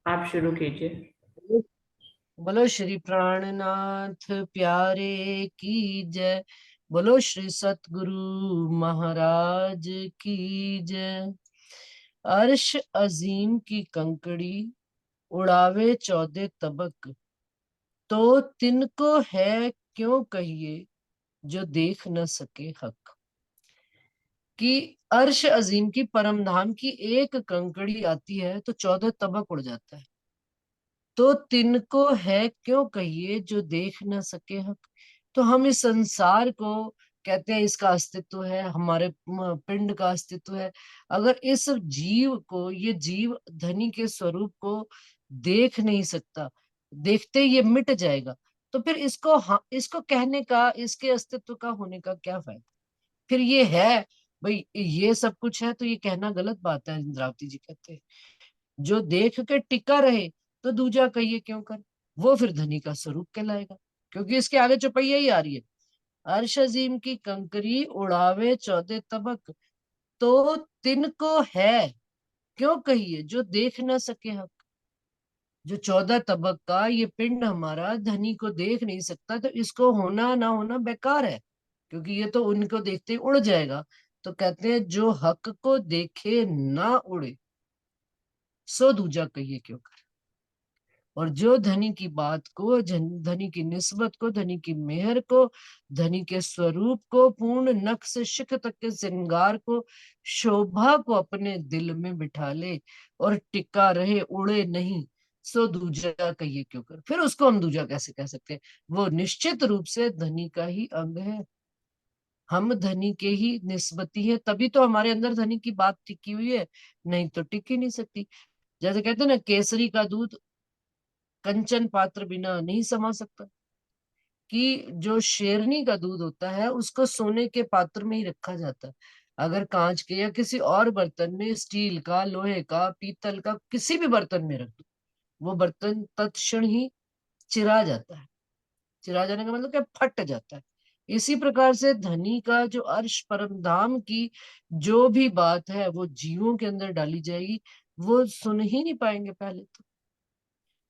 आप शुरू कीजिए। बोलो श्री प्राणनाथ प्यारे की जय। बोलो श्री सतगुरु महाराज की जय। अर्श अजीम की कंकड़ी उड़ावे 14 तबक, तो तिनको है क्यों कहिए जो देख न सके हक। कि अर्श अजीम की परम धाम की एक कंकड़ी आती है तो 14 तबक उड़ जाता है। तो तिनको है क्यों कहिए जो देख न सके हक। तो हम इस संसार को कहते हैं इसका अस्तित्व है, हमारे पिंड का अस्तित्व है। अगर इस जीव को, ये जीव धनी के स्वरूप को देख नहीं सकता, देखते ही ये मिट जाएगा, तो फिर इसको, हाँ, इसको कहने का, इसके अस्तित्व का होने का क्या फायदा। फिर ये है, भाई ये सब कुछ है तो ये कहना गलत बात है। इंद्रावती जी कहते हैं जो देख के टिका रहे तो दूजा कहिए क्यों कर, वो फिर धनी का स्वरूप कहलाएगा। क्योंकि इसके आगे चौपैया ही आ रही है। अर्श अजीम की कंकरी उड़ावे 14 तबक, तो तिनको है क्यों कहिए जो देख ना सके हक। जो 14 तबक का ये पिंड हमारा धनी को देख नहीं सकता, तो इसको होना ना होना बेकार है, क्योंकि ये तो उनको देखते ही उड़ जाएगा। तो कहते हैं जो हक को देखे ना उड़े, सो दूजा कहिए क्यों। और जो धनी की बात को, धनी की निस्बत को, धनी की मेहर को, धनी के स्वरूप को, पूर्ण नख से शिख तक के श्रृंगार को, शोभा को अपने दिल में बिठा ले और टिका रहे, उड़े नहीं, सो दूजा कहिए क्यों कर। फिर उसको हम दूजा कैसे कह सकते हैं। वो निश्चित रूप से धनी का ही अंग है। हम धनी के ही निस्बती हैं, तभी तो हमारे अंदर धनी की बात टिकी हुई है, नहीं तो टिक ही नहीं सकती। जैसे कहते हैं ना, केसरी का दूध कंचन पात्र बिना नहीं समा सकता। कि जो शेरनी का दूध होता है उसको सोने के पात्र में ही रखा जाता है। अगर कांच के या किसी और बर्तन में, स्टील का, लोहे का, पीतल का, किसी भी बर्तन में रख दो, वो बर्तन तत्क्षण ही चिरा जाता है। चिरा जाने का मतलब क्या, फट जाता है। इसी प्रकार से धनी का जो अर्श परम धाम की जो भी बात है वो जीवों के अंदर डाली जाएगी, वो सुन ही नहीं पाएंगे पहले तो।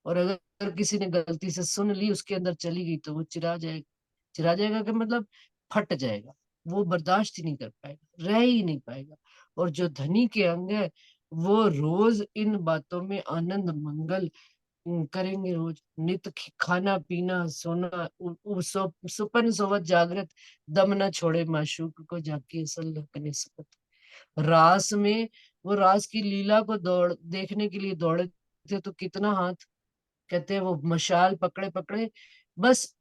और अगर किसी ने गलती से सुन ली, उसके अंदर चली गई, तो वो चिरा जाएगा। चिरा जाएगा का मतलब फट जाएगा। वो बर्दाश्त ही नहीं कर पाएगा, रह ही नहीं पाएगा। और जो धनी के अंग है, वो रोज इन बातों में आनंद मंगल करेंगे। रोज नित खाना पीना सोना, सुपन सोवत जागृत, दम न छोड़े माशूक को जाके असल लखने सकत। रास में, वो रास की लीला को दौड़ देखने के लिए दौड़े थे, तो कितना हाथ, कहते हैं वो मशाल पकड़े पकड़े बस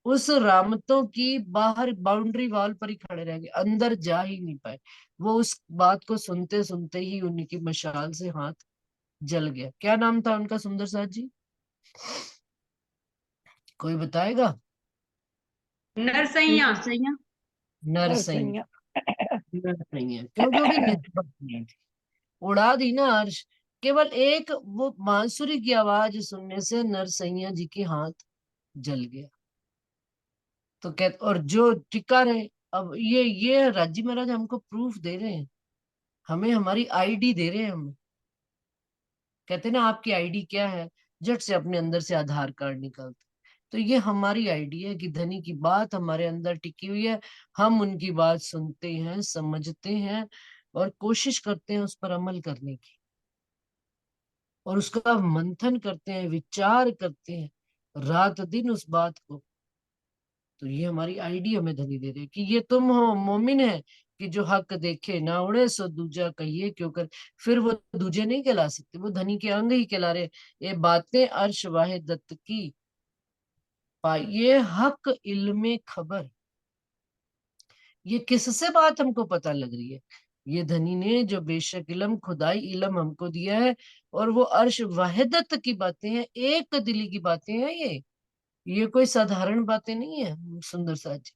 उस रामतों की बाहर बाउंड्री वॉल पर ही खड़े रह गए, अंदर जा ही नहीं पाए। वो उस बात को सुनते सुनते ही उनकी मशाल से हाथ जल गया। क्या नाम था उनका, सुंदर साथ जी? कोई बताएगा? नरसैया। नरसैया। नरसई। नरसैया। नरसई क्यों? क्योंकि निस्बत नहीं थी। उड़ा दी ना अर्श। केवल एक वो बांसुरी की आवाज सुनने से नरसैया जी के हाथ जल गया। तो कह, और जो टिका रहे, अब ये राजी महाराज हमको प्रूफ दे रहे हैं, हमें हमारी आईडी दे रहे हैं। हम कहते हैं ना, आपकी आईडी क्या है, झट से अपने अंदर से आधार कार्ड निकालते। तो ये हमारी आईडी है कि धनी की बात हमारे अंदर टिकी हुई है। हम उनकी बात सुनते हैं, समझते हैं और कोशिश करते हैं उस पर अमल करने की, और उसका मंथन करते हैं, विचार करते हैं रात दिन उस बात को। तो ये हमारी आईडी हमें धनी दे रही है कि ये तुम हो मोमिन है, कि जो हक देखे ना उड़े, सो दूजा कहिए क्यों कर। फिर वो दूजे नहीं कहला सकते, वो धनी के अंग ही कहला रहे। ये बातें अर्श वाहे दत्त की पाइये हक इल्मे खबर। ये किससे बात हमको पता लग रही है? ये धनी ने जो बेशक इलम, खुदाई इलम हमको दिया है। और वो अर्श वाहिदत की बातें हैं, एक दिली की बातें हैं ये कोई साधारण बातें नहीं है सुंदर सा जी।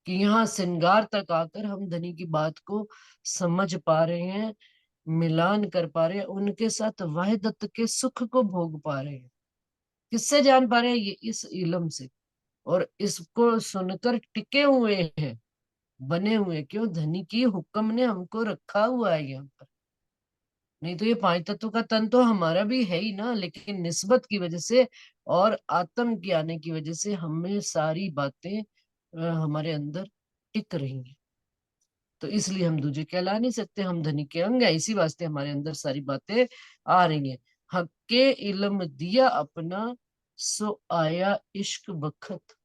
कि यहाँ श्रृंगार तक आकर हम धनी की बात को समझ पा रहे हैं, मिलान कर पा रहे हैं, उनके साथ वाहिदत के सुख को भोग पा रहे हैं। किससे जान पा रहे हैं? ये इस इलम से। और इसको सुनकर टिके हुए हैं, बने हुए। क्यों? धनी की हुक्म ने हमको रखा हुआ है यहाँ पर। नहीं तो ये पांच तत्वों का तन तो हमारा भी है ही ना, लेकिन निस्बत की वजह से और आत्म के आने की वजह से हमें सारी बातें हमारे अंदर टिक रही हैं। तो इसलिए हम दूजे कहला नहीं सकते, हम धनी के अंग है, इसी वास्ते हमारे अंदर सारी बातें आ रही हैं। हक्के इल्म दिया अपना, सो आया इश्क बखत,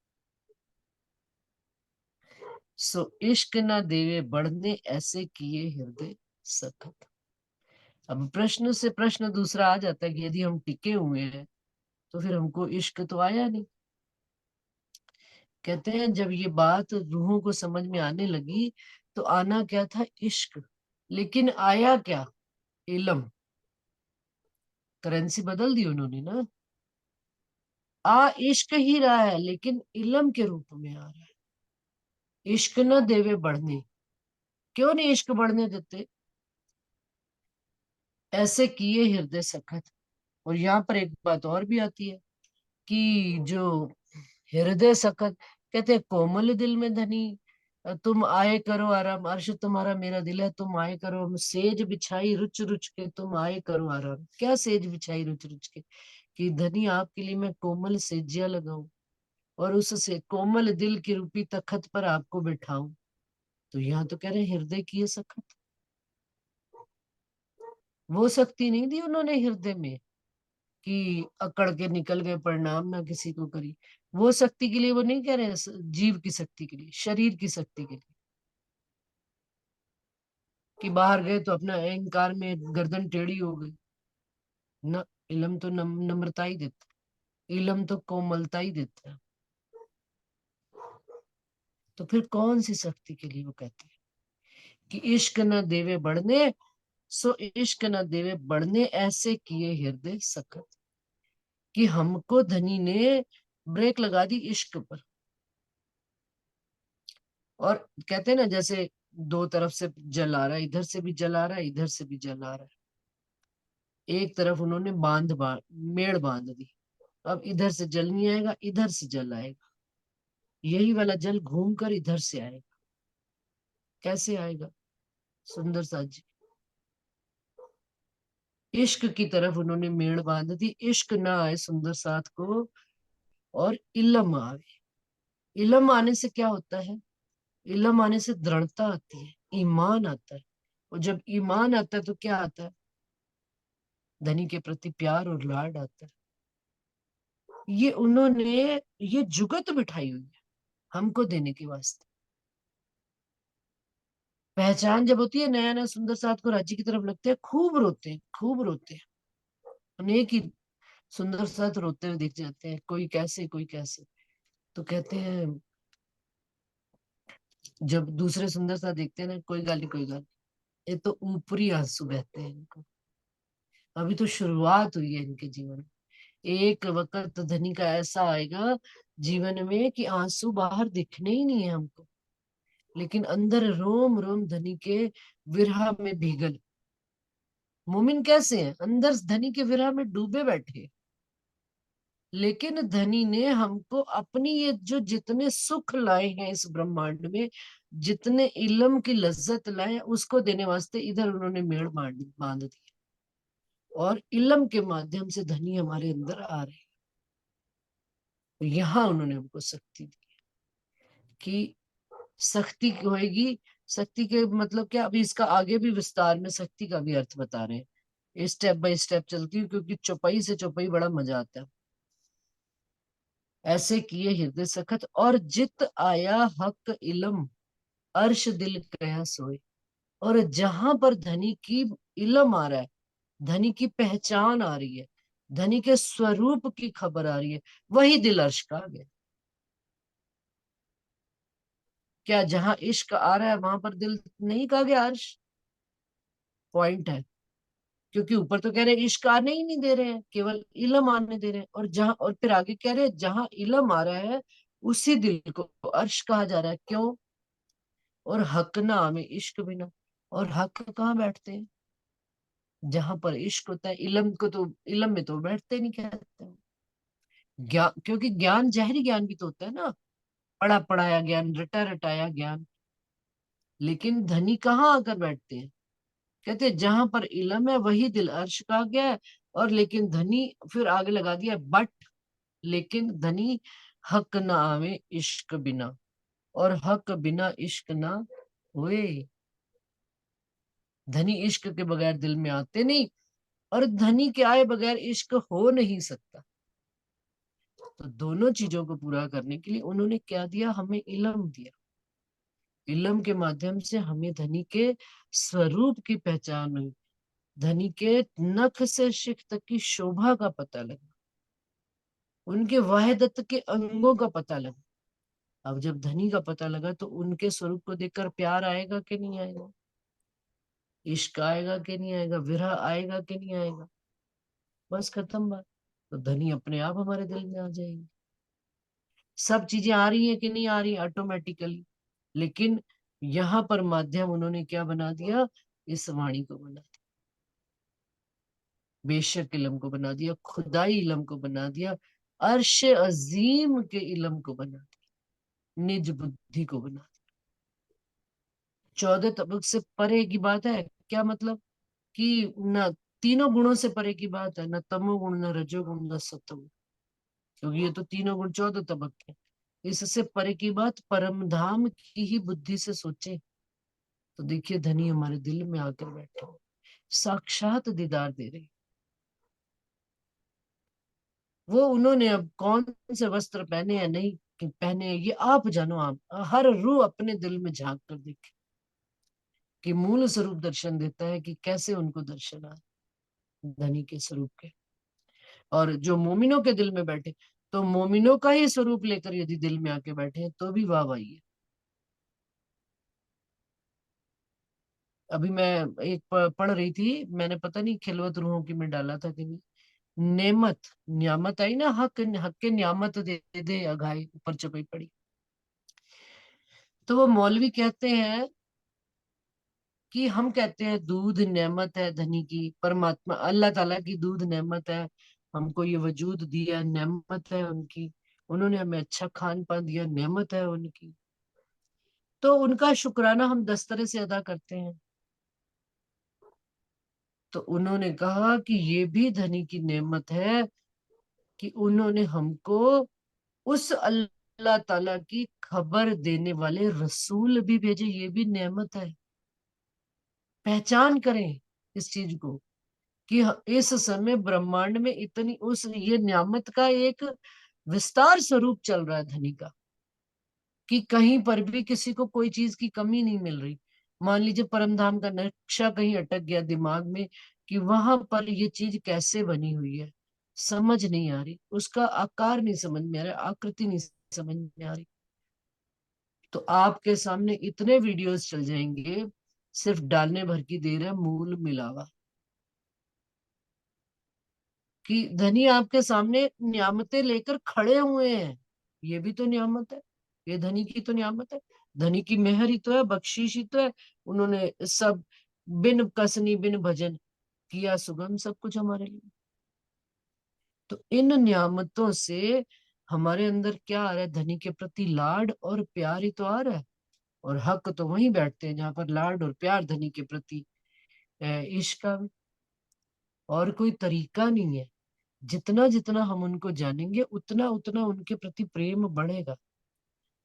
सो इश्क ना देवे बढ़ने, ऐसे किए हृदय सखत। अब प्रश्न से प्रश्न दूसरा आ जाता है कि यदि हम टिके हुए हैं तो फिर हमको इश्क तो आया नहीं। कहते हैं जब ये बात रूहों को समझ में आने लगी तो आना क्या था, इश्क, लेकिन आया क्या, इलम। करेंसी बदल दी उन्होंने ना, आ इश्क ही रहा है लेकिन इलम के रूप में आ रहा है। इश्क न देवे बढ़ने, क्यों नहीं इश्क बढ़ने देते, ऐसे किए हृदय सखत। और यहाँ पर एक बात और भी आती है कि जो हृदय सखत, कहते हैं कोमल दिल में धनी, तुम आए करो आराम, अर्श तुम्हारा मेरा दिल है, तुम आए करो सेज बिछाई रुच रुच के, तुम आए करो आराम। क्या सेज बिछाई रुच रुच के, कि धनी आपके लिए मैं कोमल सेजिया लगाऊं और उससे कोमल दिल की रूपी तखत पर आपको बैठाऊं। तो यहाँ तो कह रहे हैं हृदय की ये सखत, वो शक्ति नहीं दी उन्होंने हृदय में कि अकड़ के निकल गए प्रणाम ना किसी को करी। वो शक्ति के लिए वो नहीं कह रहे हैं, जीव की शक्ति के लिए, शरीर की शक्ति के लिए, कि बाहर गए तो अपना अहंकार में गर्दन टेढ़ी हो गई। न, इलम तो नम्रता ही देता है, इलम तो कोमलता ही देता है। तो फिर कौन सी शक्ति के लिए वो कहते हैं कि इश्क न देवे बढ़ने, सो इश्क न देवे बढ़ने, ऐसे किए हृदय सखत। कि हमको धनी ने ब्रेक लगा दी इश्क पर। और कहते हैं ना जैसे दो तरफ से जल आ रहा है, इधर से भी जल आ रहा है, इधर से भी जल आ रहा है, एक तरफ उन्होंने मेड़ बांध दी, अब इधर से जल नहीं आएगा, इधर से जल आएगा, यही वाला जल घूम कर इधर से आएगा। कैसे आएगा, सुंदर साथ जी, इश्क की तरफ उन्होंने मेड़ बांध दी, इश्क ना आए सुंदर साथ को, और इलम आवे। इलम आने से क्या होता है, इलम आने से दृढ़ता आती है, ईमान आता है। और जब ईमान आता है तो क्या आता है, धनी के प्रति प्यार और लाड आता है। ये उन्होंने ये जुगत बिठाई हुई है हमको देने के वास्ते। पहचान जब होती है, नया नया सुंदर साथ को राज्य की तरफ लगते हैं, खूब रोते हैं, खूब रोते हैं। अनेक ही सुंदर साथ रोते हुए दिख जाते हैं, कोई कैसे कोई कैसे। तो कहते हैं जब दूसरे सुंदर साथ देखते हैं ना, कोई गाली कोई गाली, ये तो ऊपरी आंसू बहते हैं इनको, अभी तो शुरुआत हुई है इनके जीवन में। एक वक्त धनी का ऐसा आएगा जीवन में कि आंसू बाहर दिखने ही नहीं है हमको, लेकिन अंदर रोम रोम धनी के विरह में भीगल। मोमिन कैसे हैं, अंदर धनी के विरह में डूबे बैठे, लेकिन धनी ने हमको अपनी ये जो जितने सुख लाए हैं इस ब्रह्मांड में, जितने इल्म की लज्जत लाए हैं, उसको देने वास्ते इधर उन्होंने मेड़ बांध बांध दी, और इल्म के माध्यम से धनी हमारे अंदर आ रहे हैं। तो यहाँ उन्होंने हमको शक्ति दी कि शक्ति होएगी। शक्ति के मतलब क्या, अभी इसका आगे भी विस्तार में शक्ति का भी अर्थ बता रहे हैं, स्टेप बाय स्टेप चलती हूँ, क्योंकि चौपाई से चौपाई बड़ा मजा आता है। ऐसे किए हृदय सखत, और जित आया हक इलम, अर्श दिल कया सोए। और जहां पर धनी की इलम आ रहा है, धनी की पहचान आ रही है, धनी के स्वरूप की खबर आ रही है, वही दिल अर्श का आ गया। क्या जहां इश्क आ रहा है वहां पर दिल नहीं कहा गया अर्श, पॉइंट है। क्योंकि ऊपर तो कह रहे हैं इश्क आने ही नहीं दे रहे हैं, केवल इलम आने दे रहे हैं, और जहां, और फिर आगे कह रहे हैं जहां इलम आ रहा है उसी दिल को अर्श कहा जा रहा है। क्यों, और हक ना में इश्क बिना, और हक कहाँ बैठते हैं, जहां पर इश्क होता है। इलम को तो, इलम में तो बैठते नहीं कहते हैं। ज्ञान, क्योंकि ज्ञान जहरी ज्ञान भी तो होता है ना, पढ़ा पढ़ाया ज्ञान, रटा रटाया ज्ञान, लेकिन धनी कहाँ आकर बैठते हैं, कहते जहां पर इलम है वही दिल अर्श कहा गया है। और लेकिन धनी फिर आगे लगा दिया बट, लेकिन धनी हक ना आवे इश्क बिना, और हक बिना इश्क ना हुए। धनी इश्क के बगैर दिल में आते नहीं, और धनी के आए बगैर इश्क हो नहीं सकता। तो दोनों चीजों को पूरा करने के लिए उन्होंने क्या दिया, हमें इल्म दिया। इल्म के माध्यम से हमें धनी के स्वरूप की पहचान हुई, धनी के नख से शिख तक की शोभा का पता लगा, उनके वहदत के अंगों का पता लगा। अब जब धनी का पता लगा तो उनके स्वरूप को देखकर प्यार आएगा कि नहीं आएगा, इश्क आएगा कि नहीं आएगा, विरह आएगा कि नहीं आएगा। बस खत्म बात। तो धनी अपने आप हमारे दिल में आ जाएगी। सब चीजें आ रही हैं कि नहीं आ रही ऑटोमेटिकली, लेकिन यहाँ पर माध्यम उन्होंने क्या बना दिया, इस वाणी को बना दिया, बेशक इलम को बना दिया, खुदाई इलम को बना दिया, अर्श अजीम के इलम को बना दिया, निज बुद्धि को बना दिया। 14 तबक से परे की बात है, क्या मतलब कि न तीनों गुणों से परे की बात है, न तमोगुण, न रजोगुण, न सतोगुण, क्योंकि ये तो तीनों गुण 14 तबक है। इससे परे की बात परम धाम की ही बुद्धि से सोचे। तो देखिए धनी हमारे दिल में आकर बैठे, साक्षात दीदार दे रहे। वो उन्होंने अब कौन से वस्त्र पहने या नहीं पहने ये आप जानो, आप हर रूह अपने दिल में झांक कर देखे कि मूल स्वरूप दर्शन देता है कि कैसे उनको दर्शन आए धनी के स्वरूप के। और जो मोमिनों के दिल में बैठे, तो मोमिनों का ही स्वरूप लेकर यदि दिल में आके बैठे हैं तो भी वाह वाही है। अभी मैं एक पढ़ रही थी, मैंने पता नहीं खिलवत रूहों की में डाला था कि नहीं, नेमत नियामत आई ना, हक हक के नियामत दे दे अघाई, ऊपर चपाई पड़ी। तो वो मौलवी कहते हैं कि हम कहते हैं दूध नेमत है धनी की, परमात्मा अल्लाह ताला की दूध नेमत है, हमको ये वजूद दिया नेमत है उनकी, उन्होंने हमें अच्छा खान पान दिया नेमत है उनकी। तो उनका शुक्राना हम 10 तरह से अदा करते हैं। तो उन्होंने कहा कि ये भी धनी की नेमत है कि उन्होंने हमको उस अल्लाह ताला की खबर देने वाले रसूल भी भेजे, ये भी नेमत है। पहचान करें इस चीज को कि इस समय ब्रह्मांड में इतनी उस ये नियामत का एक विस्तार स्वरूप चल रहा है धनी का, कि कहीं पर भी किसी को कोई चीज की कमी नहीं मिल रही। मान लीजिए परम धाम का नक्शा कहीं अटक गया दिमाग में कि वहां पर ये चीज कैसे बनी हुई है, समझ नहीं आ रही, उसका आकार नहीं समझ में आ रहा, आकृति नहीं समझ में आ रही, तो आपके सामने इतने वीडियोस चल जाएंगे, सिर्फ डालने भर की देर है, मूल मिलावा। कि धनी आपके सामने नियामतें लेकर खड़े हुए हैं, ये भी तो नियामत है, ये धनी की तो नियामत है। धनी की मेहर ही तो है, बख्शीश ही तो है। उन्होंने सब बिन कसनी बिन भजन किया सुगम सब कुछ हमारे लिए। तो इन नियामतों से हमारे अंदर क्या आ रहा है, धनी के प्रति लाड और प्यार ही तो आ रहा है। और हक तो वहीं बैठते हैं जहां पर लाड और प्यार धनी के प्रति इश्क का भी। और कोई तरीका नहीं है। जितना जितना हम उनको जानेंगे उतना उतना उनके प्रति प्रेम बढ़ेगा।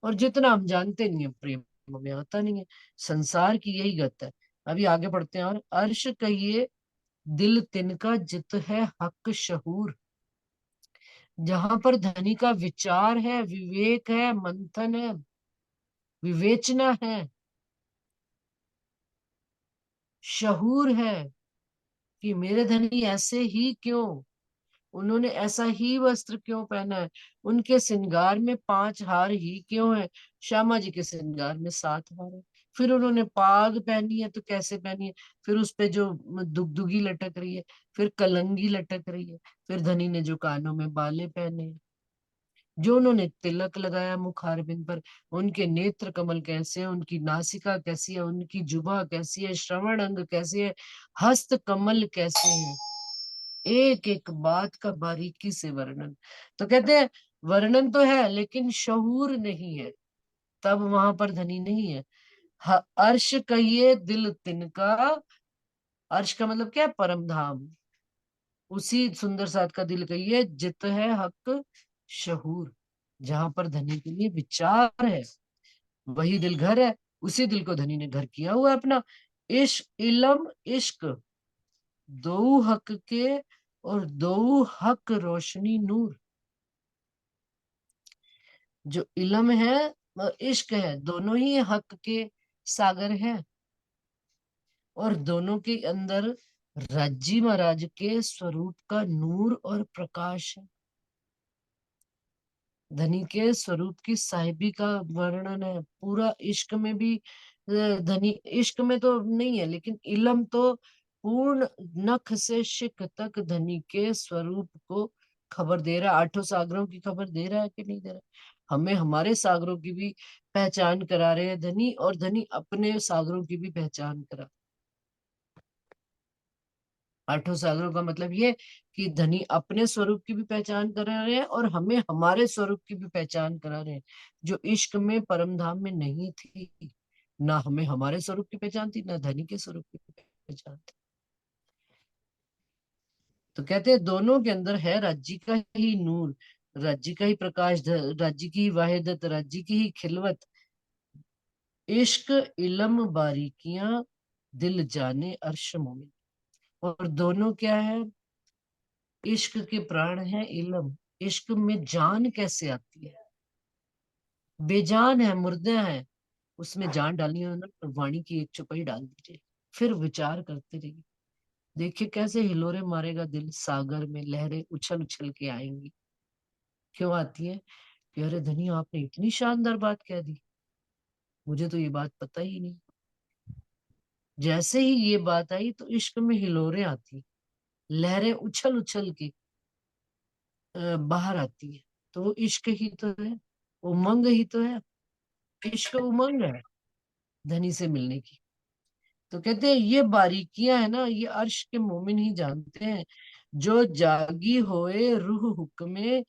और जितना हम जानते नहीं है प्रेम हमें आता नहीं है। संसार की यही गत है। अभी आगे बढ़ते हैं, और अर्श कहिए दिल तिनका जित है हक शहूर। जहां पर धनी का विचार है, विवेक है, मंथन है, विवेचना है, शहूर है कि मेरे धनी ऐसे ही क्यों, उन्होंने ऐसा ही वस्त्र क्यों पहना है, उनके श्रृंगार में 5 हार ही क्यों है, श्यामा जी के श्रृंगार में 7 हार है। फिर उन्होंने पाग पहनी है तो कैसे पहनी है, फिर उस पे जो दुगदुगी लटक रही है, फिर कलंगी लटक रही है, फिर धनी ने जो कानों में बाले पहने हैं, जो उन्होंने तिलक लगाया मुखारबिंद पर, उनके नेत्र कमल कैसे हैं, उनकी नासिका कैसी है, उनकी जुबा कैसी है, श्रवण अंग कैसे है, हस्त कमल कैसे हैं, एक एक बात का बारीकी से वर्णन। तो कहते हैं वर्णन तो है लेकिन शहूर नहीं है, तब वहां पर धनी नहीं है। अर्श कहिए दिल तिनका अर्श का मतलब क्या है? परम धाम। उसी सुंदर साथ का दिल कहिए जित है हक शहूर। जहां पर धनी के लिए विचार है, वही दिल घर है। उसी दिल को धनी ने घर किया हुआ है अपना। इश्क इलम इश्क, दो हक के, और दो हक रोशनी नूर। जो इलम है और इश्क है, दोनों ही हक के सागर हैं। और दोनों के अंदर राज्जी महाराज के स्वरूप का नूर और प्रकाश है। धनी के स्वरूप की साहिबी का वर्णन है पूरा इश्क में भी। धनी इश्क में तो नहीं है, लेकिन इलम तो पूर्ण नख से शिक तक धनी के स्वरूप को खबर दे रहा है। आठों सागरों की खबर दे रहा है कि नहीं दे रहा है? हमें हमारे सागरों की भी पहचान करा रहे हैं धनी, और धनी अपने सागरों की भी पहचान करा। आठों सागरों का मतलब ये कि धनी अपने स्वरूप की भी पहचान करा रहे हैं, और हमें हमारे स्वरूप की भी पहचान करा रहे हैं, जो इश्क में परम धाम में नहीं थी। ना हमें हमारे स्वरूप की पहचान थी, ना धनी के स्वरूप की पहचान थी। तो कहते हैं दोनों के अंदर है राज्य का ही नूर, राज्य का ही प्रकाश, राज्य की ही वाहिदत, राज्य की ही खिलवत। इश्क इलम बारीकियां, दिल जाने अर्श मोमिन। और दोनों क्या है? इश्क के प्राण है इलम। इश्क में जान कैसे आती है? बेजान है, मुर्दा है। उसमें जान डालनी हो ना, तो वाणी की एक चौपाई डाल दीजिए, फिर विचार करते रहिए। देखिए कैसे हिलोरे मारेगा दिल, सागर में लहरें उछल उछल के आएंगी। क्यों आती है? कि अरे धनी आपने इतनी शानदार बात कह दी, मुझे तो ये बात पता ही नहीं। जैसे ही ये बात आई तो इश्क में हिलोरे आती, लहरें उछल उछल के बाहर आती है। तो वो इश्क ही तो है, उमंग ही तो है। इश्क उमंग है धनी से मिलने की। तो कहते हैं ये बारीकियां है ना, ये अर्श के मोमिन ही जानते हैं। जो जागी होए रूह हुक्मे,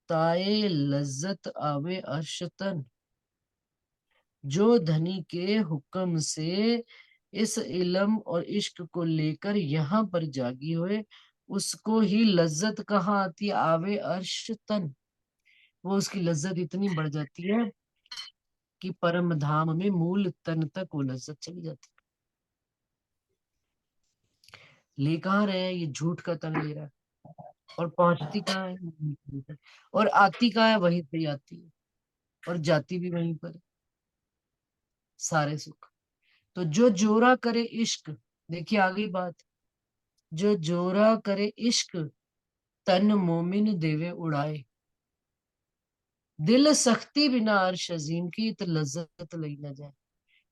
ताए लज्जत आवे अर्श तन। जो धनी के हुक्म से इस इल्म और इश्क को लेकर यहाँ पर जागी हुए, उसको ही लज्जत कहाँ आती है? आवे अर्श तन। वो उसकी लज्जत इतनी बढ़ जाती है कि परम धाम में मूल तन तक वो लज्जत चली जाती है। ले कहाँ रहे हैं? ये झूठ का तन ले रहा है। और पहुंचती कहाँ है? वहीं पर। और आती कहाँ है? वहीं पे ही आती है, और जाती भी वहीं पर है, सारे सुख। तो जो जोरा करे इश्क, देखिए आ गई बात। जो जोरा करे इश्क, तन मोमिन देवे उड़ाए। दिल सख्ती बिना अर्श अजीम की, तो लज्जत लई न जाए।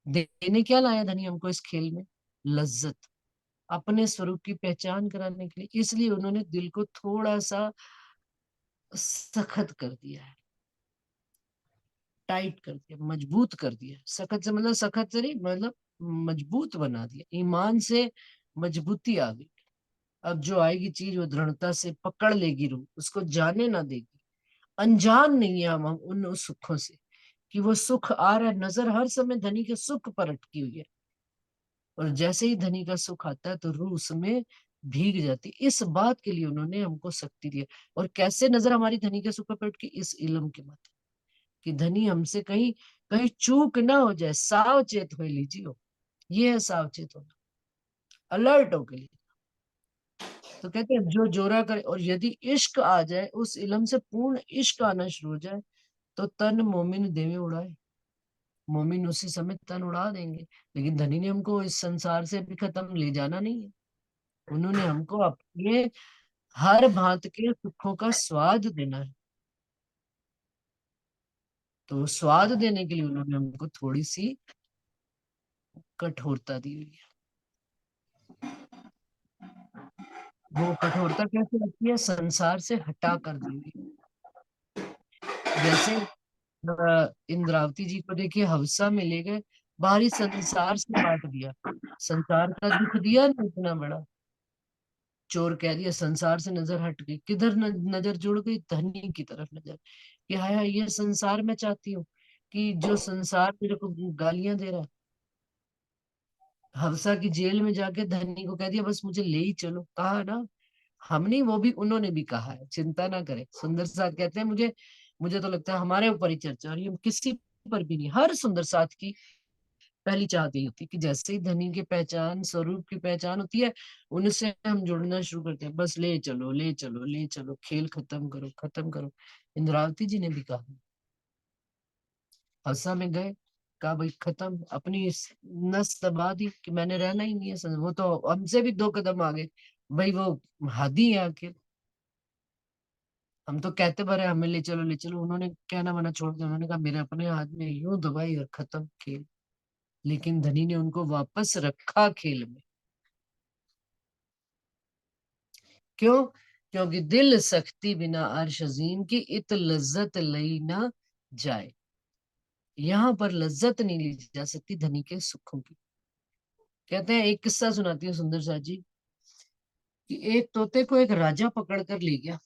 देने क्या लाया धनी हमको इस खेल में? लज्जत, अपने स्वरूप की पहचान कराने के लिए। इसलिए उन्होंने दिल को थोड़ा सा सख्त कर दिया है, टाइट कर दिया, मजबूत कर दिया। सख्त से मतलब, सख्त से नहीं मतलब, मजबूत बना दिया। ईमान से मजबूती आ गई। अब जो आएगी चीज वो दृढ़ता से पकड़ लेगी रूह, उसको जाने ना देगी। अनजान नहीं है हम उन उस सुखों से, कि वो सुख आ रहा है। नजर हर समय धनी के सुख पर अटकी हुई है, और जैसे ही धनी का सुख आता है तो रूह उसमें भीग जाती। इस बात के लिए उन्होंने हमको शक्ति दी है। और कैसे नजर हमारी धनी के सुख पर अटकी? इस इल्म के माध्यम, कि धनी हमसे कहीं कहीं चूक ना हो जाए। सावचेत हो लीजिए, ये है सावचेत होना, अलर्ट होके लिए। तो कहते हैं जो जोरा करे, और यदि इश्क आ जाए, उस इल्म से पूर्ण इश्क आना शुरू हो जाए, तो तन मोमिन देवे उड़ाए। मोमिन उसी समय तन उड़ा देंगे। लेकिन धनी ने हमको इस संसार से भी खत्म ले जाना नहीं है। उन्होंने हमको अपने हर भांत के सुखों का स्वाद देना है। तो स्वाद देने के लिए उन्होंने हमको थोड़ी सी कठोरता दी हुई है। वो कठोरता कैसे लगती है? संसार से हटा कर दी हुई। जैसे इंद्रावती जी को देखिए, हवसा में ले गए, बाहरी संसार से काट दिया। संसार का दुख दिया ना इतना बड़ा, चोर कह दिया। संसार से नजर हट गई, किधर नजर जुड़ गई? धनी की तरफ नजर, कि हाय हाय, ये संसार मैं चाहती हूँ, कि जो संसार मेरे को गालियां दे रहा है, हवसा की जेल में जाके धनी को कह दिया बस मुझे ले ही चलो, कहा ना। हम नहीं, वो भी उन्होंने भी कहा है, चिंता ना करें। सुंदर साथ कहते हैं मुझे, मुझे तो लगता है हमारे ऊपर ही चर्चा, और ये किसी पर भी नहीं। हर सुंदर साथ की पहली चाहत यही होती है कि जैसे ही धनी की पहचान, स्वरूप की पहचान होती है, उनसे हम जुड़ना शुरू करते हैं। बस ले चलो, ले चलो, ले चलो, खेल खत्म करो, खत्म करो। इंद्रावती जी ने भी कहा, हंसा में गए, कहा भाई खत्म, अपनी इस नस दबा दी कि मैंने रहना ही नहीं है वो तो हमसे भी 2 कदम आगे। भाई वो हादी है आखिर। हम तो कहते भरे हमें ले चलो, ले चलो, उन्होंने कहना मना छोड़ दिया। उन्होंने कहा मेरे अपने हाथ में, यूं दबाई और खत्म खेल। लेकिन धनी ने उनको वापस रखा खेल में। क्यों? क्योंकि दिल सख्ती बिना अर्श अजीम की इत लज्जत लई ना जाए। यहाँ पर लज्जत नहीं ली जा सकती धनी के सुखों की। कहते हैं, एक किस्सा सुनाती हूँ सुंदर सा जी, कि एक तोते को एक राजा पकड़ कर ले गया।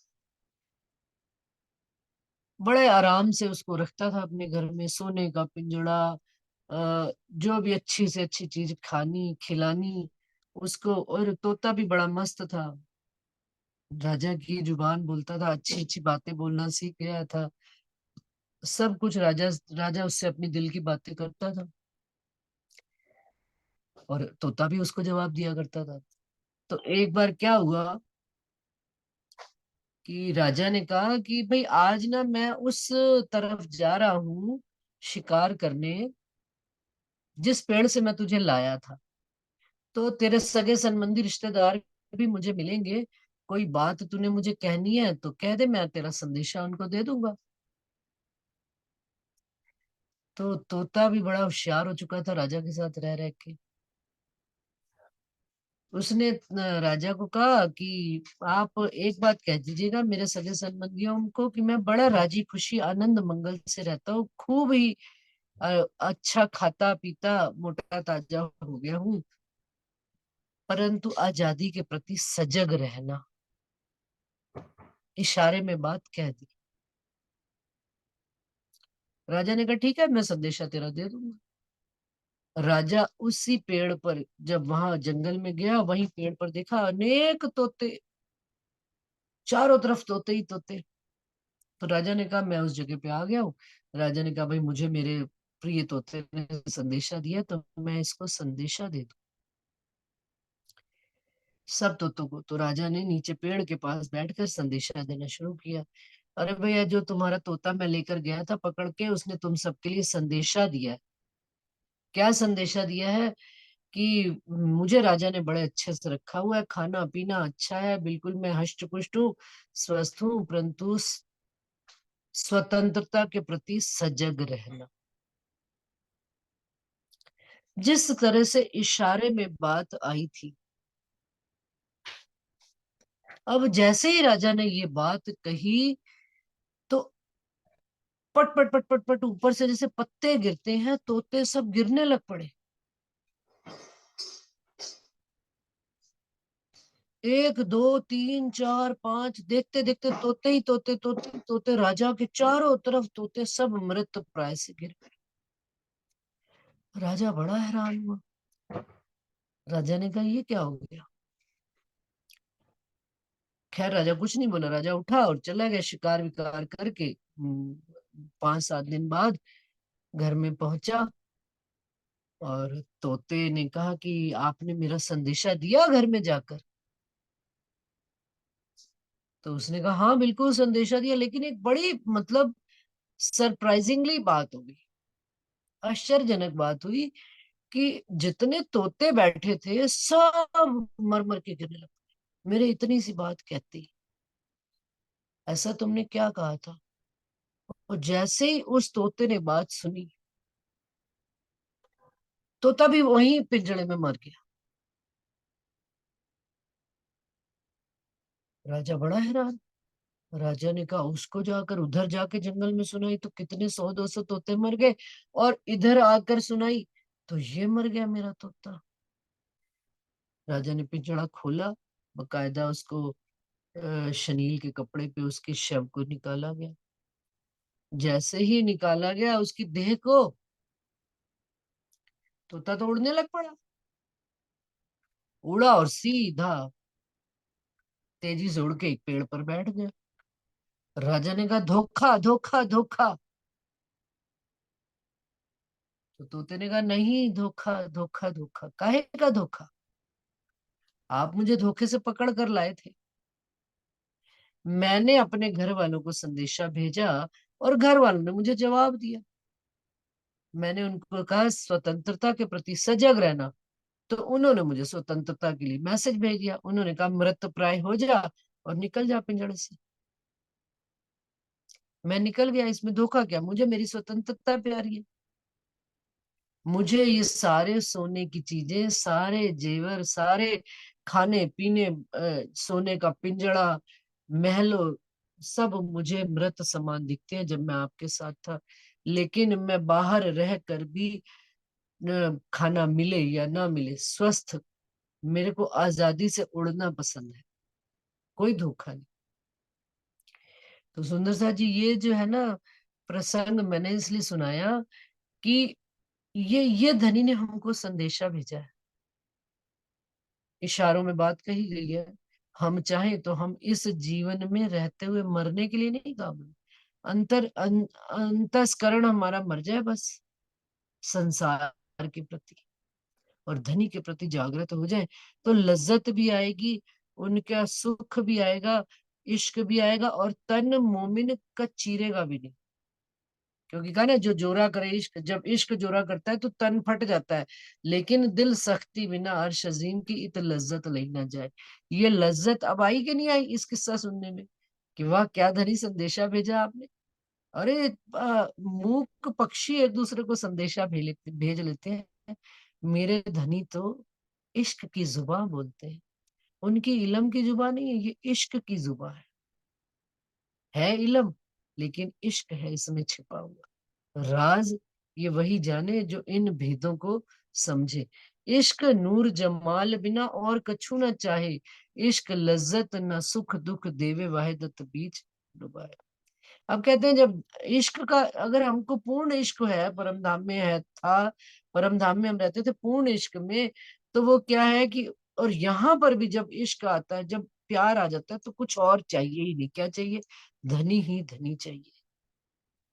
बड़े आराम से उसको रखता था अपने घर में, सोने का पिंजड़ा, जो भी अच्छी से अच्छी चीज खानी खिलानी उसको। और तोता भी बड़ा मस्त था, राजा की जुबान बोलता था, अच्छी अच्छी बातें बोलना सीख गया था। सब कुछ राजा, राजा उससे अपनी दिल की बातें करता था, और तोता भी उसको जवाब दिया करता था। तो एक बार क्या हुआ कि राजा ने कहा कि भाई आज ना मैं उस तरफ जा रहा हूँ शिकार करने, जिस पेड़ से मैं तुझे लाया था। तो तेरे सगे संबंधी रिश्तेदार भी मुझे मिलेंगे, कोई बात तूने मुझे कहनी है तो कह दे, मैं तेरा संदेशा उनको दे दूंगा। तो तोता भी बड़ा होशियार हो चुका था राजा के साथ रह रह के। उसने राजा को कहा कि आप एक बात कह दीजिएगा मेरे सगे संबंधियों को कि मैं बड़ा राजी खुशी आनंद मंगल से रहता हूँ, खूब ही अच्छा खाता पीता मोटा ताजा हो गया हूँ, परंतु आजादी के प्रति सजग रहना। इशारे में बात कह दी। राजा ने कहा ठीक है, मैं संदेशा तेरा दे दूंगा। राजा उसी पेड़ पर, जब वहां जंगल में गया, वहीं पेड़ पर देखा अनेक तोते, चारों तरफ तोते ही तोते। तो राजा ने कहा मैं उस जगह पे आ गया हूँ। राजा ने कहा भाई मुझे मेरे प्रिय तोते ने संदेशा दिया, तो मैं इसको संदेशा दे दूं सब तोतों को। तो राजा ने नीचे पेड़ के पास बैठकर संदेशा देना शुरू किया। अरे भैया, जो तुम्हारा तोता मैं लेकर गया था पकड़ के, उसने तुम सबके लिए संदेशा दिया है। क्या संदेशा दिया है? कि मुझे राजा ने बड़े अच्छे से रखा हुआ है, खाना पीना अच्छा है, बिल्कुल मैं हष्ट पुष्ट हूँ, स्वस्थ हूँ, परंतु स्वतंत्रता के प्रति सजग रहना। जिस तरह से इशारे में बात आई थी, अब जैसे ही राजा ने ये बात कही, तो पट पट पट पट पट ऊपर से जैसे पत्ते गिरते हैं, तोते सब गिरने लग पड़े। एक दो तीन चार पांच, देखते देखते तोते ही तोते, तोते तोते, राजा के चारों तरफ तोते सब मृत प्राय से गिर गए। राजा बड़ा हैरान हुआ। राजा ने कहा ये क्या हो गया? खैर राजा कुछ नहीं बोला, राजा उठा और चला गया शिकार विकार करके। 5-7 दिन बाद घर में पहुंचा, और तोते ने कहा कि आपने मेरा संदेशा दिया घर में जाकर? तो उसने कहा हाँ बिल्कुल संदेशा दिया, लेकिन एक बड़ी मतलब सरप्राइजिंगली बात हो गई, आश्चर्यजनक बात हुई कि जितने तोते बैठे थे सब मर मर के गिरने लगे। मेरे इतनी सी बात कहती, ऐसा तुमने क्या कहा था? और जैसे ही उस तोते ने बात सुनी, तोता भी वहीं पिंजड़े में मर गया। राजा बड़ा हैरान। राजा ने कहा उसको जाकर उधर जाके जंगल में सुनाई तो कितने 100-200 तोते मर गए, और इधर आकर सुनाई तो ये मर गया मेरा तोता। राजा ने पिंजड़ा खोला, बकायदा उसको शनील के कपड़े पे उसके शव को निकाला गया। जैसे ही निकाला गया उसकी देह को, तोता तो उड़ने लग पड़ा। उड़ा और सीधा तेजी से उड़ के एक पेड़ पर बैठ गया। राजा ने कहा धोखा धोखा धोखा। तो तोते ने कहा नहीं, धोखा धोखा धोखा काहे का धोखा? आप मुझे धोखे से पकड़ कर लाए थे। मैंने अपने घर वालों को संदेशा भेजा और घर वालों ने मुझे जवाब दिया। मैंने उनको कहा स्वतंत्रता के प्रति सजग रहना, तो उन्होंने मुझे स्वतंत्रता के लिए मैसेज भेज दिया। उन्होंने कहा मृत प्राय हो जा और निकल जा पिंजड़े से। मैं निकल गया, इसमें धोखा क्या? मुझे मेरी स्वतंत्रता प्यारी है। मुझे ये सारे सोने की चीजें, सारे जेवर, सारे खाने पीने, सोने का पिंजड़ा, महलों, सब मुझे मृत समान दिखते हैं जब मैं आपके साथ था। लेकिन मैं बाहर रह कर भी, खाना मिले या ना मिले, स्वस्थ, मेरे को आजादी से उड़ना पसंद है। कोई धोखा नहीं। तो सुंदर सा जी, ये जो है ना प्रसंग मैंने इसलिए सुनाया कि ये धनी ने हमको संदेशा भेजा है। इशारों में बात कही गई है। हम चाहें तो हम इस जीवन में रहते हुए मरने के लिए नहीं काबिल। अंतस्करण हमारा मर जाए बस, संसार के प्रति और धनी के प्रति जागृत हो जाए, तो लज्जत भी आएगी, उनका सुख भी आएगा, इश्क भी आएगा, और तन मोमिन का चीरेगा भी नहीं। क्योंकि कहा ना, जो जोरा करे इश्क, जब इश्क जोरा करता है तो तन फट जाता है, लेकिन दिल सख्ती बिना अर्श अजीम की इत लज्जत ले ना जाए। ये लज्जत अब आई कि नहीं आई इस किस्सा सुनने में, कि वाह क्या धनी संदेशा भेजा आपने। अरे मूक पक्षी एक दूसरे को संदेशा भेज लेते हैं, मेरे धनी तो इश्क की जुबान बोलते हैं। उनकी इलम की जुबान नहीं है, ये इश्क की जुबान है इलम, लेकिन इश्क है इसमें छिपा हुआ राज। ये वही जाने जो इन भेदों को समझे। इश्क नूर जमाल बिना और कछु न चाहे, इश्क लज्जत न सुख दुख देवे वाहिदत बीच डुबाए। अब कहते हैं जब इश्क का, अगर हमको पूर्ण इश्क है, परम धाम में है था, परम धाम में हम रहते थे पूर्ण इश्क में, तो वो क्या है कि, और यहाँ पर भी जब इश्क आता है, जब प्यार आ जाता है, तो कुछ और चाहिए ही नहीं। क्या चाहिए? धनी ही धनी चाहिए।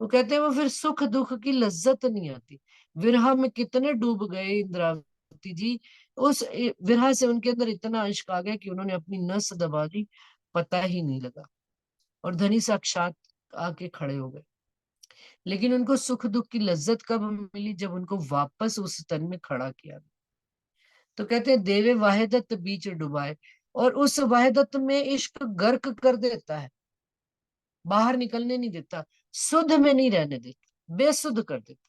वो कहते हैं वो फिर सुख दुख की लज्जत नहीं आती। विरह में कितने डूब गए इंद्रावती जी, उस विरह से उनके अंदर इतना इश्क आ गया कि उन्होंने अपनी नस दबा दी, पता ही नहीं लगा, और धनी साक्षात आके खड़े हो गए। लेकिन उनको सुख दुख की लज्जत कब मिली? जब उनको वापस उस तन में खड़ा किया। तो कहते हैं देवे वाहिदत बीच डुबाए, और उस वाहिदत में इश्क गर्क कर देता है, बाहर निकलने नहीं देता, शुद्ध में नहीं रहने देता, बेसुध कर देता।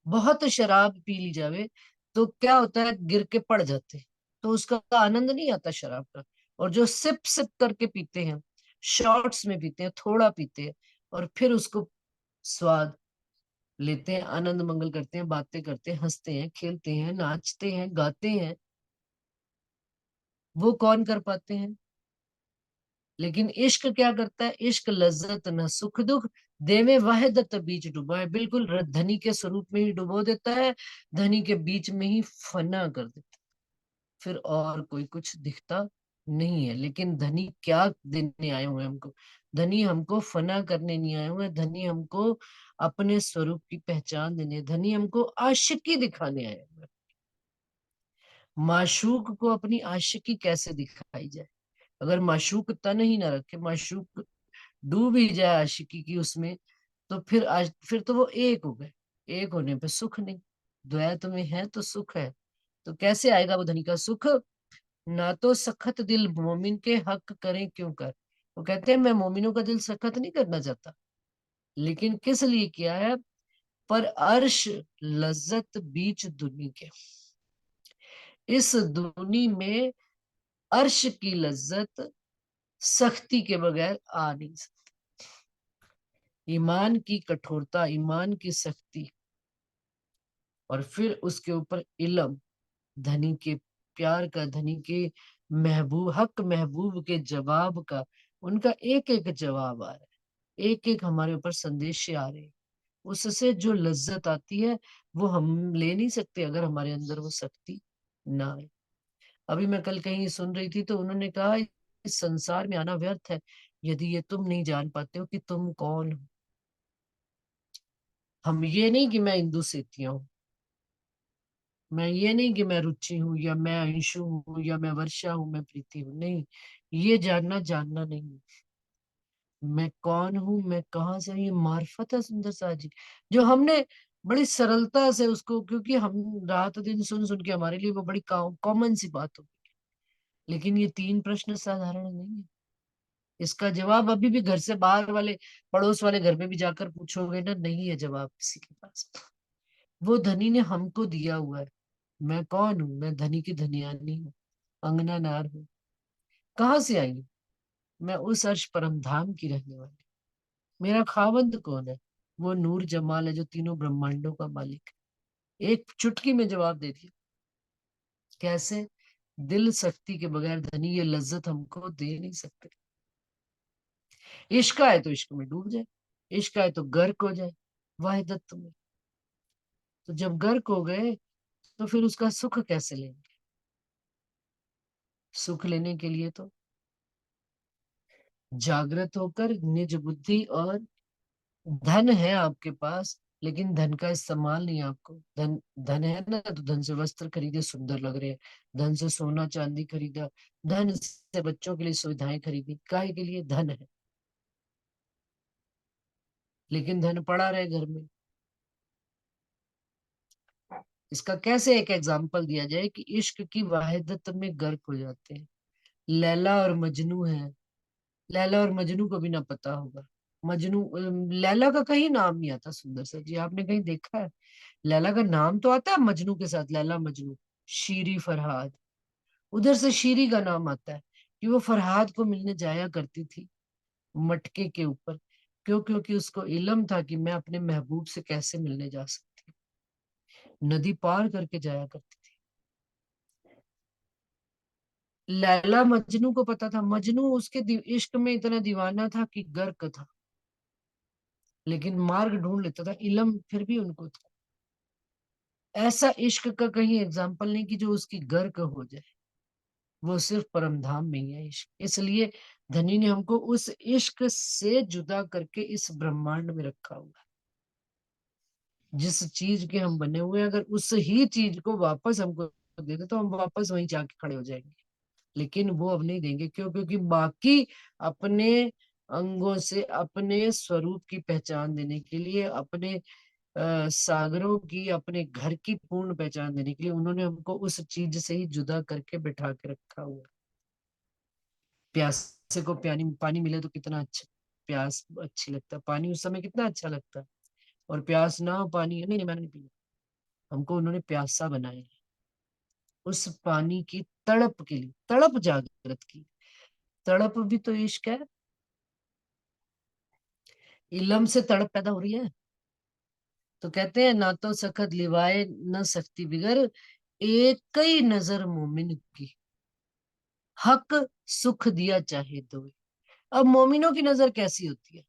बहुत शराब पी ली जावे तो क्या होता है, गिर के पड़ जाते हैं, तो उसका आनंद नहीं आता शराब का। और जो सिप सिप करके पीते हैं, शॉर्ट्स में पीते हैं, थोड़ा पीते हैं, और फिर उसको स्वाद लेते हैं, आनंद मंगल करते हैं, बातें करते हैं, हंसते हैं, खेलते हैं, नाचते हैं, गाते हैं, वो कौन कर पाते हैं? लेकिन इश्क क्या करता है? इश्क लज्जत न सुख दुख देवे वाहिदत बीच डुबा है, बिल्कुल धनी के स्वरूप में ही डुबो देता है, धनी के बीच में ही फना कर देता है, फिर और कोई कुछ दिखता नहीं है। लेकिन धनी क्या देने आए हुए हैं हमको? धनी हमको फना करने नहीं आए हुए, धनी हमको अपने स्वरूप की पहचान देने, धनी हमको आशिकी दिखाने आए हुए। माशूक को अपनी आशिकी कैसे दिखाई जाए? अगर माशूक तन ही ना रखे, माशूक डूब ही जाए आशिकी की उसमें, तो फिर तो वो एक हो गए। एक होने पे सुख नहीं, द्वैत में है तो सुख है। तो कैसे आएगा वो धनी का सुख? ना तो सखत दिल मोमिन के हक करें क्यों कर। वो कहते हैं मैं मोमिनों का दिल सखत नहीं करना चाहता, लेकिन किस लिए किया है? पर अर्श लज्जत बीच दुनी के, इस दुनी में अर्श की लज्जत सख्ती के बगैर आ नहीं सकती। ईमान की कठोरता, ईमान की सख्ती, और फिर उसके ऊपर इल्म, धनी के प्यार का, धनी के महबूब, हक महबूब के जवाब का, उनका एक एक जवाब आ रहा है, एक एक हमारे ऊपर संदेश आ रहे हैं। उससे जो लज्जत आती है वो हम ले नहीं सकते अगर हमारे अंदर वो शक्ति ना आए। अभी मैं कल कहीं सुन रही थी तो उन्होंने कहा इस संसार में आना व्यर्थ है यदि ये तुम नहीं जान पाते हो कि तुम कौन हो। हम ये नहीं कि मैं इंदु सेतिया हूँ, मैं ये नहीं कि मैं रुचि हूँ या मैं अंशु हूँ या मैं वर्षा हूँ, मैं प्रीति हूँ, नहीं। ये जानना जानना नहीं है। मैं कौन हूँ, मैं कहाँ से हूँ, ये मार्फत है सुंदर सा जी, जो हमने बड़ी सरलता से उसको, क्योंकि हम रात दिन सुन सुन के हमारे लिए वो बड़ी कॉमन सी बात हो। लेकिन ये तीन प्रश्न साधारण नहीं है। इसका जवाब अभी भी घर से बाहर वाले पड़ोस वाले घर में भी जाकर पूछोगे ना, नहीं है जवाब किसी के पास। वो धनी ने हमको दिया हुआ है। मैं कौन हूँ? मैं धनी की धनियानी हूँ, अंगना नार हूँ। कहाँ से आई हूँ? मैं उस अर्श परम धाम की रहने वाली। मेरा खावंद कौन है? वो नूर जमाल है जो तीनों ब्रह्मांडों का मालिक है। एक चुटकी में जवाब दे दिया। कैसे? दिल शक्ति के बगैर धनी ये लज्जत हमको दे नहीं सकते। इश्क आए तो इश्क में डूब जाए, इश्क आए तो गर्क हो जाए वाहिदत में। तो जब गर्क हो गए तो फिर उसका सुख कैसे लेंगे? सुख लेने के लिए तो जागृत होकर निज बुद्धि, और धन है आपके पास लेकिन धन का इस्तेमाल नहीं है आपको। धन धन है ना, तो धन से वस्त्र खरीदे सुंदर लग रहे हैं, धन से सोना चांदी खरीदा, धन से बच्चों के लिए सुविधाएं खरीदी, काहे के लिए? धन है। लेकिन धन पड़ा रहे घर में। इसका कैसे एक एग्जाम्पल दिया जाए कि इश्क की वाहिदत में गर्क हो जाते हैं। लैला और मजनू है। लैला और मजनू को भी ना पता होगा। मजनू लैला का कहीं नाम नहीं आता सुंदर सा जी, आपने कहीं देखा है? लैला का नाम तो आता है मजनू के साथ, लैला मजनू। शीरी फरहाद, उधर से शीरी का नाम आता है कि वो फरहाद को मिलने जाया करती थी मटके के ऊपर। क्यों? क्योंकि उसको इल्म था कि मैं अपने महबूब से कैसे मिलने जा सकती हूँ। नदी पार करके जाया करती थी। लैला मजनू को पता था, मजनू उसके इश्क में इतना दीवाना था कि गर्क था, लेकिन मार्ग ढूंढ लेता था, इल्म फिर भी उनको था। ऐसा इश्क का कहीं एग्जाम्पल नहीं कि जो उसकी गर्क हो जाए। वो सिर्फ परम धाम में ही है इश्क। इसलिए धनी ने हमको उस इश्क से जुदा करके इस ब्रह्मांड में रखा हुआ है। जिस चीज के हम बने हुए हैं, अगर उस ही चीज को वापस हमको दे दे तो हम वापस वहीं जाके खड़े हो जाएंगे। लेकिन वो अब नहीं देंगे। क्यों? क्योंकि बाकी अपने अंगों से अपने स्वरूप की पहचान देने के लिए, अपने सागरों की, अपने घर की पूर्ण पहचान देने के लिए उन्होंने हमको उस चीज से ही जुदा करके बिठा के रखा हुआ है। प्यासे को पानी पानी मिले तो कितना अच्छा, प्यास अच्छी लगता है, पानी उस समय कितना अच्छा लगता है। और प्यास ना हो, पानी नहीं नहीं मैंने नहीं पीना। हमको उन्होंने प्यासा बनाया है उस पानी की तड़प के लिए, तड़प जागृत की। तड़प भी तो इश्क है। इलम से तड़प पैदा हो रही है। तो कहते हैं ना तो सखत लिवाए न सकती बिगर, एक ही नजर मोमिन की, हक सुख दिया चाहे दो। अब मोमिनों की नजर कैसी होती है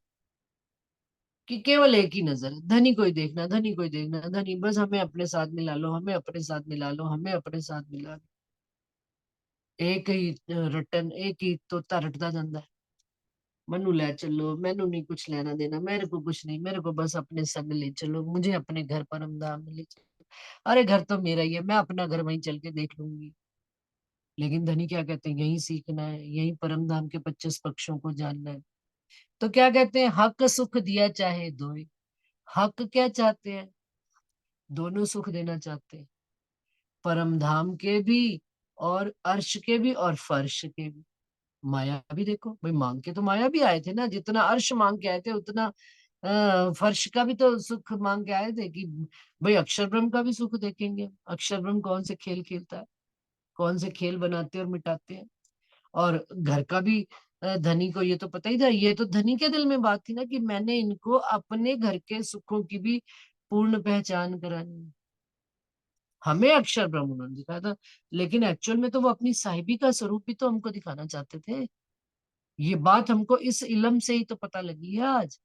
कि केवल एक ही नजर है, धनी कोई देखना, धनी कोई देखना, धनी बस हमें अपने साथ मिला लो, हमें अपने साथ मिला लो, हमें अपने साथ मिला लो। एक ही रटन, एक ही तोता रटता जाता है। मनु ले चलो, मैनू नहीं कुछ लेना देना, मेरे को कुछ नहीं, मेरे को बस अपने संग ले चलो, मुझे अपने घर परमधाम में ले चलो। अरे घर तो मेरा ही है, मैं अपना घर वहीं चल के देख लूंगी। लेकिन धनी क्या कहते हैं? यहीं सीखना है, यहीं परमधाम के 25 पक्षों को जानना है। तो क्या कहते हैं? हक सुख दिया चाहे दोए। हक क्या चाहते हैं? दोनों सुख देना चाहते हैं, परम धाम के भी और अर्श के भी और फर्श के भी। माया भी देखो भाई, मांग के तो माया भी आए थे ना, जितना अर्श मांग के आए थे उतना फर्श का भी तो सुख मांग के आए थे कि भाई अक्षर ब्रह्म का भी सुख देखेंगे। अक्षर ब्रह्म कौन से खेल खेलता है, कौन से खेल बनाते और मिटाते हैं। और घर का भी धनी को ये तो पता ही था। ये तो धनी के दिल में बात थी ना कि मैंने इनको अपने घर के सुखों की भी पूर्ण पहचान करानी है। हमें अक्षर ब्रह्म उन्होंने दिखाया था, लेकिन एक्चुअल में तो वो अपनी साहिबी का स्वरूप भी तो हमको दिखाना चाहते थे। ये बात हमको इस इलम से ही तो पता लगी है आज।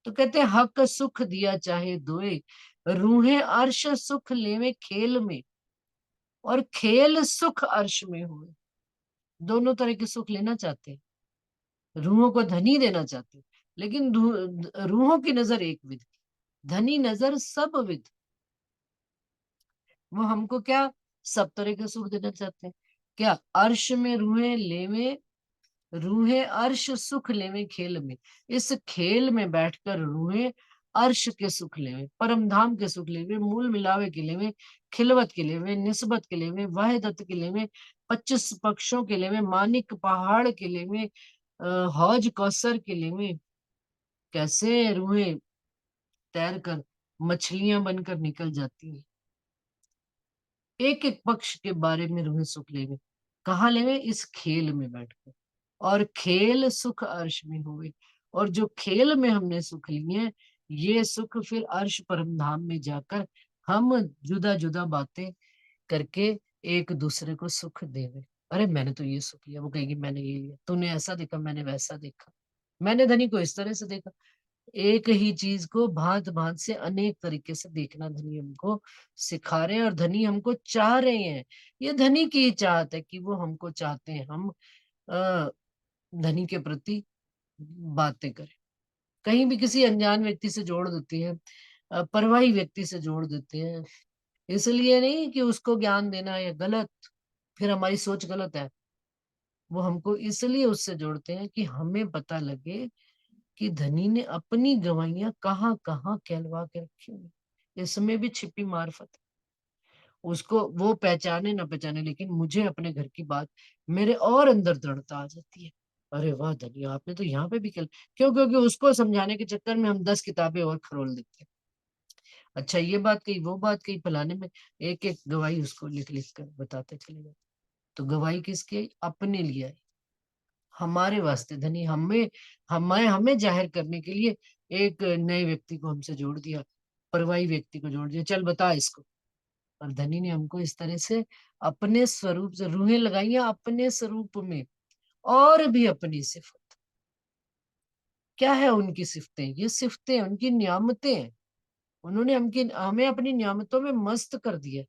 तो कहते हैं हक सुख दिया चाहे दोए, रूहे अर्श सुख लेवे खेल में। और खेल सुख अर्श में हुए। दोनों तरह के सुख लेना चाहते हैं, रूहों को धनी देना चाहते हैं, लेकिन रूहों की नजर एक विध, धनी नजर सब विध। वो हमको क्या, सब तरह के सुख देना चाहते हैं। क्या, अर्श में रूहें लेवे, रूहें अर्श सुख लेवे खेल में। इस खेल में बैठकर रूहें अर्श के सुख लेवे, परम धाम के सुख लेवे, मूल मिलावे के लेवे, खिलवत के लेवे, निस्बत के लेवे, वहदत के लेवे, 25 पक्षों के लेवे, मानिक पहाड़ के लेवे, हौज कौसर के लेवे। कैसे रूहें तैर कर मछलियां बनकर निकल जाती हैं। एक एक पक्ष के बारे में रूहें सुख लेवे। कहाँ लेवे, इस खेल में बैठकर। और खेल सुख अर्श में हुए। और जो खेल में हमने सुख लिए हैं, ये सुख फिर अर्श परम धाम में जाकर हम जुदा जुदा बातें करके एक दूसरे को सुख देवे। अरे मैंने तो ये सुख लिया, वो कहेगी मैंने ये लिया, तूने ऐसा देखा मैंने वैसा देखा, मैंने धनी को इस तरह से देखा। एक ही चीज को भांत भांत से अनेक तरीके से देखना धनी हमको सिखा रहे हैं, और धनी हमको चाह रहे हैं। ये धनी की ही चाहत है कि वो हमको चाहते हैं हम अ, धनी के प्रति बातें करें। कहीं भी किसी अनजान व्यक्ति से जोड़ देती है, परवाही व्यक्ति से जोड़ देते हैं, इसलिए नहीं कि उसको ज्ञान देना या गलत, फिर हमारी सोच गलत है। वो हमको इसलिए उससे जोड़ते हैं कि हमें पता लगे कि धनी ने अपनी गवाहियां कहाँ कहाँ कहलवा के रखी हुई, इसमें भी छिपी मार्फत है। उसको वो पहचाने ना पहचाने, लेकिन मुझे अपने घर की बात मेरे और अंदर दृढ़ता आ जाती है। अरे वाह धनी, आपने तो यहाँ पे भी कल, क्यों, क्योंकि उसको समझाने के चक्कर में हम 10 किताबें और खरोल देते हैं। अच्छा ये बात कही, वो बात कही, फलाने में एक एक गवाही उसको लिख लिख कर बताते चले जाते। तो गवाही किसकी आई? अपने लिए आई, हमारे वास्ते। धनी हमें हमें हमें जाहिर करने के लिए एक नए व्यक्ति को हमसे जोड़ दिया, परवाही व्यक्ति को जोड़ दिया, चल बता इसको। और धनी ने हमको इस तरह से अपने स्वरूप से रूहें लगाई, अपने स्वरूप में। और भी अपनी सिफत, क्या है उनकी सिफतें, ये सिफतें उनकी नियामतें हैं। उन्होंने हमें अपनी नियामतों में मस्त कर दिया।